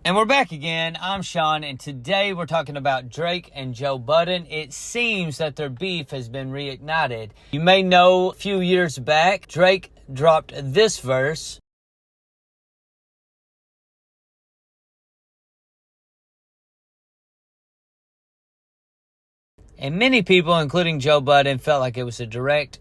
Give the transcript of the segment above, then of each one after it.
And we're back again. I'm Shawn, and today we're talking about Drake and Joe Budden. It seems that their beef has been reignited. You may know a few years back, Drake dropped this verse. And many people, including Joe Budden, felt like it was a direct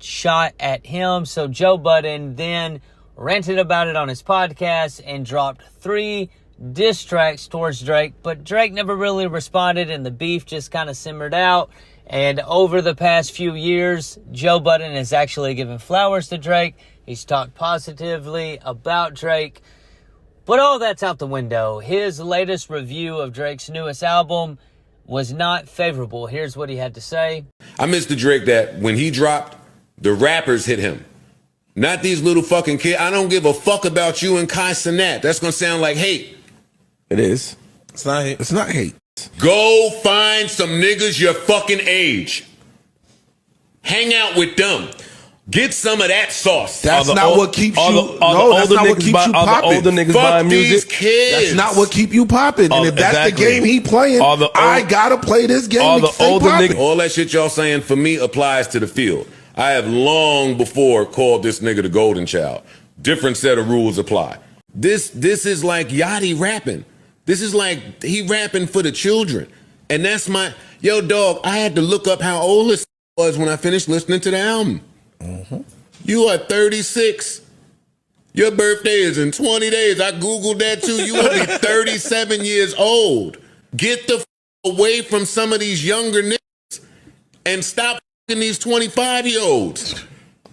shot at him. So Joe Budden then ranted about it on his podcast and dropped 3 diss tracks towards Drake. But Drake never really responded, and the beef just kind of simmered out. And over the past few years, Joe Budden has actually given flowers to Drake. He's talked positively about Drake. But all that's out the window. His latest review of Drake's newest album was not favorable. Here's what he had to say. I miss the Drake that when he dropped, the rappers hit him. Not these little fucking kids. I don't give a fuck about you and Kai Cenat. That's going to sound like hate. It is. It's not hate. It's not hate. Go find some niggas your fucking age. Hang out with them. Get some of that sauce. That's not what keeps you. No, that's not what keeps you popping. Fuck these kids. That's not what keep you popping. And if that's the game he playing, I gotta play this game to stay popping. All that shit y'all saying for me applies to the field. I have long before called this nigga the golden child. Different set of rules apply. This is like Yachty rapping. This is like he rapping for the children. And that's my, yo dog, I had to look up how old this was when I finished listening to the album. You are 36. Your birthday is in 20 days. I Googled that too. You will be 37 years old. Get the away from some of these younger niggas and stop these 25-year-olds.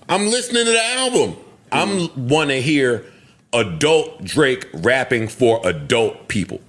I'm listening to the album. I'm want to hear adult Drake rapping for adult people.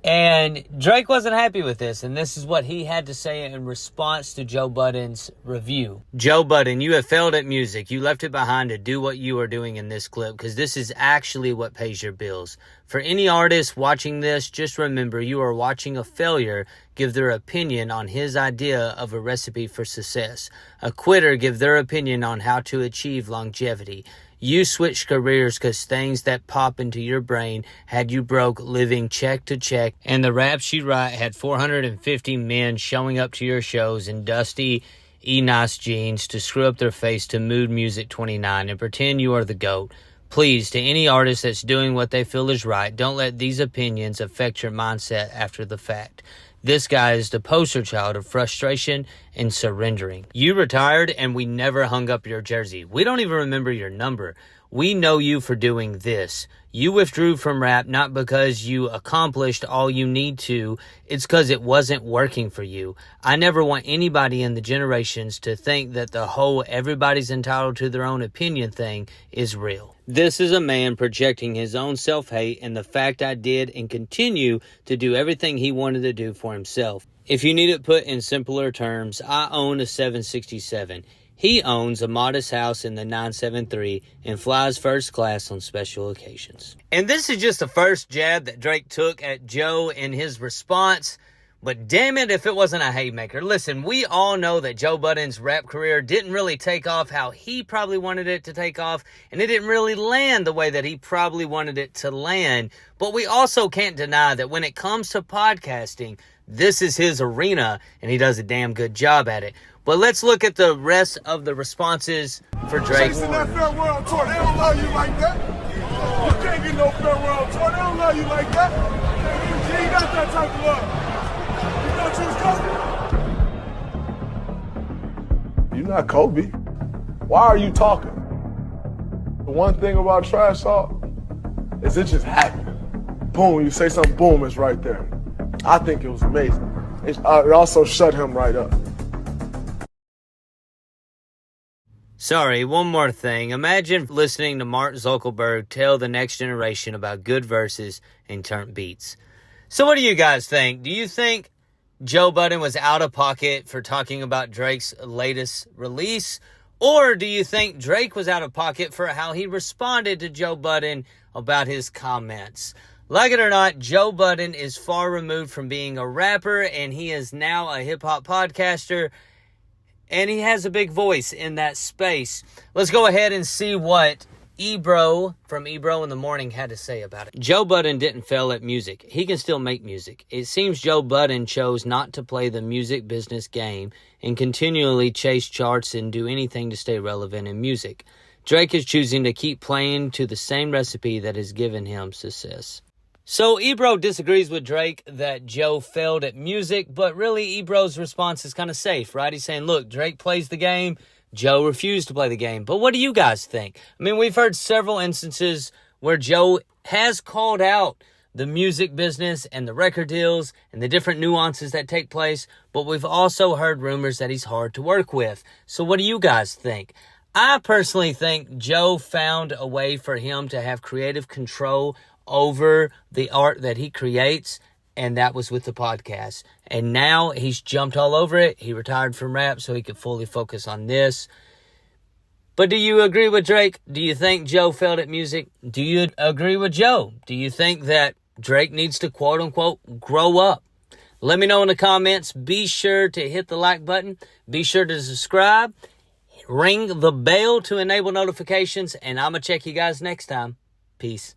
And Drake wasn't happy with this, and this is what he had to say in response to Joe Budden's review. Joe Budden, you have failed at music. You left it behind to do what you are doing in this clip, because this is actually what pays your bills. For any artist watching this, just remember you are watching a failure give their opinion on his idea of a recipe for success. A quitter give their opinion on how to achieve longevity. You switched careers because things that pop into your brain had you broke living check to check, and the raps you write had 450 men showing up to your shows in dusty E-Nice jeans to screw up their face to Mood Music 29 and pretend you are the GOAT. Please, to any artist that's doing what they feel is right, don't let these opinions affect your mindset after the fact. This guy is the poster child of frustration and surrendering. You retired and we never hung up your jersey. We don't even remember your number. We know you for doing this. You withdrew from rap not because you accomplished all you need to. It's because it wasn't working for you. I never want anybody in the generations to think that the whole everybody's entitled to their own opinion thing is real. This is a man projecting his own self-hate and the fact I did and continue to do everything he wanted to do for himself. If you need it put in simpler terms, I own a 767. He owns a modest house in the 973 and flies first class on special occasions. And this is just the first jab that Drake took at Joe in his response. But damn it if it wasn't a haymaker. Listen, we all know that Joe Budden's rap career didn't really take off how he probably wanted it to take off, and it didn't really land the way that he probably wanted it to land. But we also can't deny that when it comes to podcasting, this is his arena, and he does a damn good job at it. But let's look at the rest of the responses for Drake. Chasing that farewell tour, they don't love you like that. You can't get no farewell tour, they don't love you like that. You ain't got that type of love. You thought you was Kobe? You're not Kobe. Why are you talking? The one thing about trash talk is it just happened. Boom, you say something, boom, it's right there. I think it was amazing. It also shut him right up. Sorry, one more thing. Imagine listening to Mark Zuckerberg tell the next generation about good verses and turnt beats. So what do you guys think? Do you think Joe Budden was out of pocket for talking about Drake's latest release? Or do you think Drake was out of pocket for how he responded to Joe Budden about his comments? Like it or not, Joe Budden is far removed from being a rapper, and he is now a hip-hop podcaster, and he has a big voice in that space. Let's go ahead and see what Ebro from Ebro in the Morning had to say about it. Joe Budden didn't fail at music. He can still make music. It seems Joe Budden chose not to play the music business game and continually chase charts and do anything to stay relevant in music. Drake is choosing to keep playing to the same recipe that has given him success. So Ebro disagrees with Drake that Joe failed at music, but really Ebro's response is kind of safe, right? He's saying, look, Drake plays the game, Joe refused to play the game. But what do you guys think? I mean, we've heard several instances where Joe has called out the music business and the record deals and the different nuances that take place, but we've also heard rumors that he's hard to work with. So what do you guys think? I personally think Joe found a way for him to have creative control over the art that he creates, and that was with the podcast. And now he's jumped all over it. He retired from rap so he could fully focus on this. But do you agree with Drake? Do you think Joe failed at music? Do you agree with Joe? Do you think that Drake needs to, quote unquote, grow up? Let me know in the comments. Be sure to hit the like button. Be sure to subscribe. Ring the bell to enable notifications. And I'm going to check you guys next time. Peace.